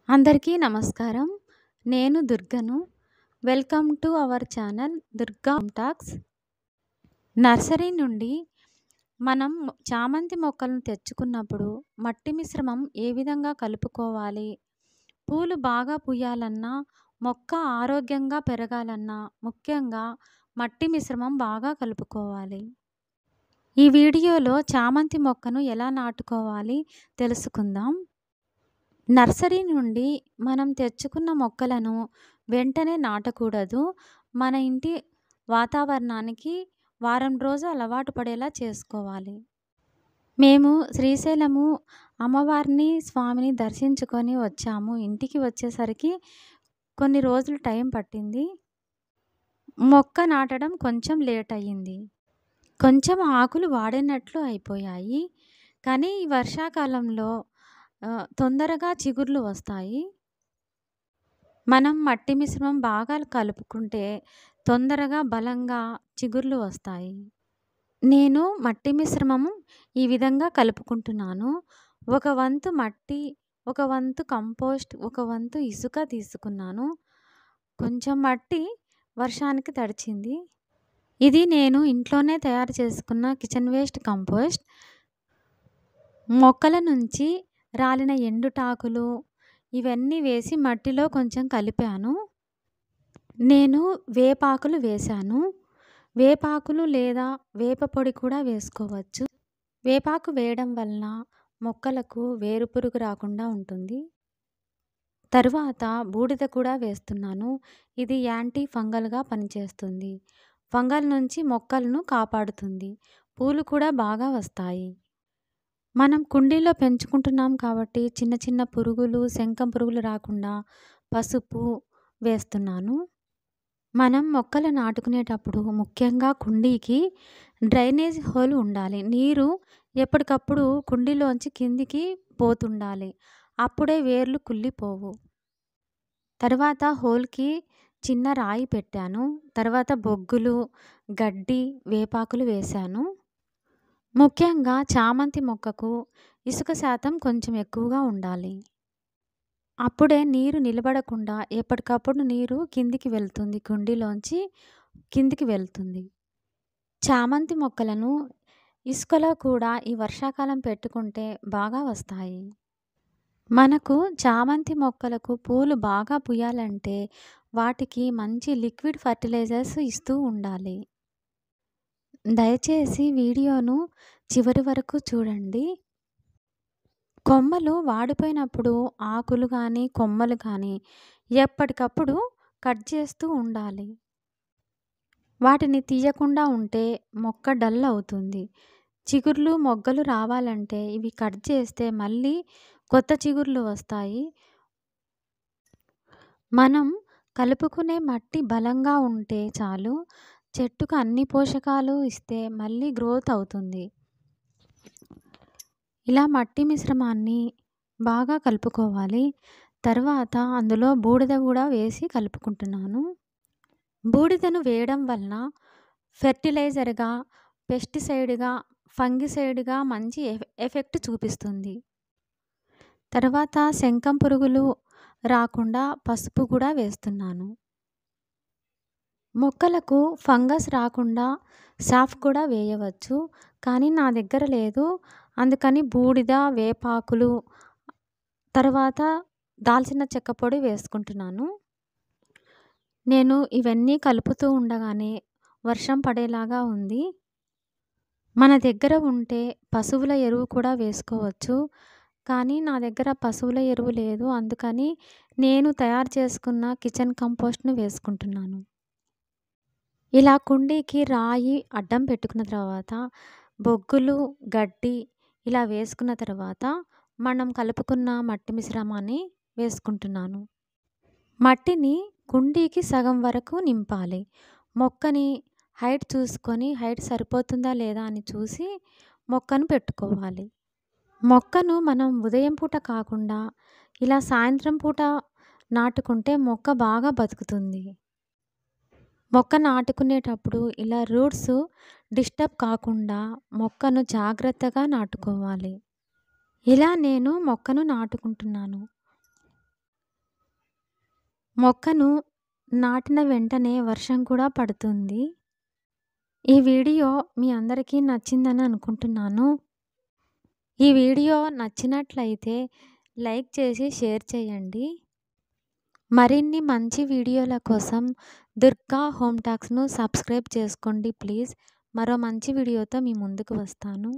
అందరికీ నమస్కారం. నేను దుర్గను. Welcome to our channel Durga talks. Nursery నుండి మనం చామంతి మొక్కలను తెచ్చుకున్నప్పుడు మట్టి మిశ్రమం ఏ విధంగా కలుపుకోవాలి? పూలు బాగా పూయాలన్నా, మొక్క ఆరోగ్యంగా పెరగాలన్నా ముఖ్యంగా మట్టి మిశ్రమం బాగా కలుపుకోవాలి. ఈ వీడియోలో చామంతి మొక్కను ఎలా నాటుకోవాలి తెలుసుకుందాం. నర్సరీ నుండి మనం తెచ్చుకున్న మొక్కలను వెంటనే నాటకూడదు. మన ఇంటి వాతావరణానికి వారం రోజులు అలవాటు పడేలా చేసుకోవాలి. మేము శ్రీశైలము అమ్మవారిని, స్వామిని దర్శించుకొని వచ్చాము. ఇంటికి వచ్చేసరికి కొన్ని రోజులు టైం పట్టింది. మొక్క నాటడం కొంచెం లేట్ అయ్యింది. కొంచెం ఆకులు వాడినట్లు అయిపోయాయి. కానీ ఈ వర్షాకాలంలో తొందరగా చిగుర్లు వస్తాయి. మనం మట్టి మిశ్రమం బాగా కలుపుకుంటే తొందరగా బలంగా చిగుర్లు వస్తాయి. నేను మట్టి మిశ్రమం ఈ విధంగా కలుపుకుంటున్నాను. ఒక వంతు మట్టి, ఒక వంతు కంపోస్ట్, ఒక వంతు ఇసుక తీసుకున్నాను. కొంచెం మట్టి వర్షానికి తడిచింది. ఇది నేను ఇంట్లోనే తయారు చేసుకున్న కిచెన్ వేస్ట్ కంపోస్ట్. మొక్కల నుంచి రాలిన ఎండుటాకులు ఇవన్నీ వేసి మట్టిలో కొంచెం కలిపాను. నేను వేపాకులు వేశాను. వేపాకులు లేదా వేప పొడి కూడా వేసుకోవచ్చు. వేపాకు వేయడం వలన మొక్కలకు వేరుపురుగు రాకుండా ఉంటుంది. తరువాత బూడిద కూడా వేస్తున్నాను. ఇది యాంటీ ఫంగల్గా పనిచేస్తుంది. ఫంగల్ నుంచి మొక్కలను కాపాడుతుంది. పూలు కూడా బాగా వస్తాయి. మనం కుండీలో పెంచుకుంటున్నాం కాబట్టి చిన్న చిన్న పురుగులు, శంఖం పురుగులు రాకుండా పసుపు వేస్తున్నాను. మనం మొక్కలు నాటుకునేటప్పుడు ముఖ్యంగా కుండీకి డ్రైనేజ్ హోల్ ఉండాలి. నీరు ఎప్పటికప్పుడు కుండీలోంచి కిందికి పోతుండాలి. అప్పుడే వేర్లు కుళ్ళిపోవు. తర్వాత హోల్కి చిన్న రాయి పెట్టాను. తర్వాత బొగ్గులు, గడ్డి, వేపాకులు వేశాను. ముఖ్యంగా చామంతి మొక్కకు ఇసుక శాతం కొంచెం ఎక్కువగా ఉండాలి. అప్పుడే నీరు నిలబడకుండా ఎప్పటికప్పుడు నీరు కిందికి వెళ్తుంది. కుండీలోంచి కిందికి వెళ్తుంది. చామంతి మొక్కలను ఇసుకలో కూడా ఈ వర్షాకాలం పెట్టుకుంటే బాగా వస్తాయి. మనకు చామంతి మొక్కలకు పూలు బాగా పూయాలంటే వాటికి మంచి లిక్విడ్ ఫర్టిలైజర్స్ ఇస్తూ ఉండాలి. దయచేసి వీడియోను చివరి వరకు చూడండి. కొమ్మలు వాడిపోయినప్పుడు ఆకులు కానీ, కొమ్మలు కానీ ఎప్పటికప్పుడు కట్ చేస్తూ ఉండాలి. వాటిని తీయకుండా ఉంటే మొక్క డల్ అవుతుంది. చిగుర్లు, మొగ్గలు రావాలంటే ఇవి కట్ చేస్తే మళ్ళీ కొత్త చిగుర్లు వస్తాయి. మనం కలుపుకునే మట్టి బలంగా ఉంటే చాలు. చెట్టుకు అన్ని పోషకాలు ఇస్తే మళ్ళీ గ్రోత్ అవుతుంది. ఇలా మట్టి మిశ్రమాన్ని బాగా కలుపుకోవాలి. తర్వాత అందులో బూడిద కూడా వేసి కలుపుకుంటున్నాను. బూడిదను వేయడం వలన ఫెర్టిలైజర్గా, పెస్టిసైడ్గా, ఫంగిసైడ్గా మంచి ఎఫెక్ట్ చూపిస్తుంది. తర్వాత శంఖం పురుగులు రాకుండా పసుపు కూడా వేస్తున్నాను. మొక్కలకు ఫంగస్ రాకుండా సాఫ్ కూడా వేయవచ్చు. కానీ నా దగ్గర లేదు. అందుకని బూడిద, వేపాకులు, తర్వాత దాల్చిన చెక్క పొడి వేసుకుంటున్నాను. నేను ఇవన్నీ కలుపుతూ ఉండగానే వర్షం పడేలాగా ఉంది. మన దగ్గర ఉంటే పశువుల ఎరువు కూడా వేసుకోవచ్చు. కానీ నా దగ్గర పశువుల ఎరువు లేదు. అందుకని నేను తయారు చేసుకున్న కిచెన్ కంపోస్ట్ను వేసుకుంటున్నాను. ఇలా కుండీకి రాయి అడ్డం పెట్టుకున్న తర్వాత బొగ్గులు, గడ్డి ఇలా వేసుకున్న తర్వాత మనం కలుపుకున్న మట్టి మిశ్రమాన్ని వేసుకుంటున్నాను. మట్టిని కుండీకి సగం వరకు నింపాలి. మొక్కని హైట్ చూసుకొని హైట్ సరిపోతుందా లేదా అని చూసి మొక్కను పెట్టుకోవాలి. మొక్కను మనం ఉదయం పూట కాకుండా ఇలా సాయంత్రం పూట నాటుకుంటే మొక్క బాగా బతుకుతుంది. మొక్క నాటుకునేటప్పుడు ఇలా రూట్స్ డిస్టర్బ్ కాకుండా మొక్కను జాగ్రత్తగా నాటుకోవాలి. ఇలా నేను మొక్కను నాటుకుంటున్నాను. మొక్కను నాటిన వెంటనే వర్షం కూడా పడుతుంది. ఈ వీడియో మీ అందరికీ నచ్చిందని అనుకుంటున్నాను. ఈ వీడియో నచ్చినట్లయితే లైక్ చేసి షేర్ చేయండి. మరిన్ని మంచి వీడియోల కోసం దుర్గా హోమ్ టాక్స్‌ను సబ్స్క్రైబ్ చేసుకోండి ప్లీజ్. మరో మంచి వీడియోతో మీ ముందుకు వస్తాను.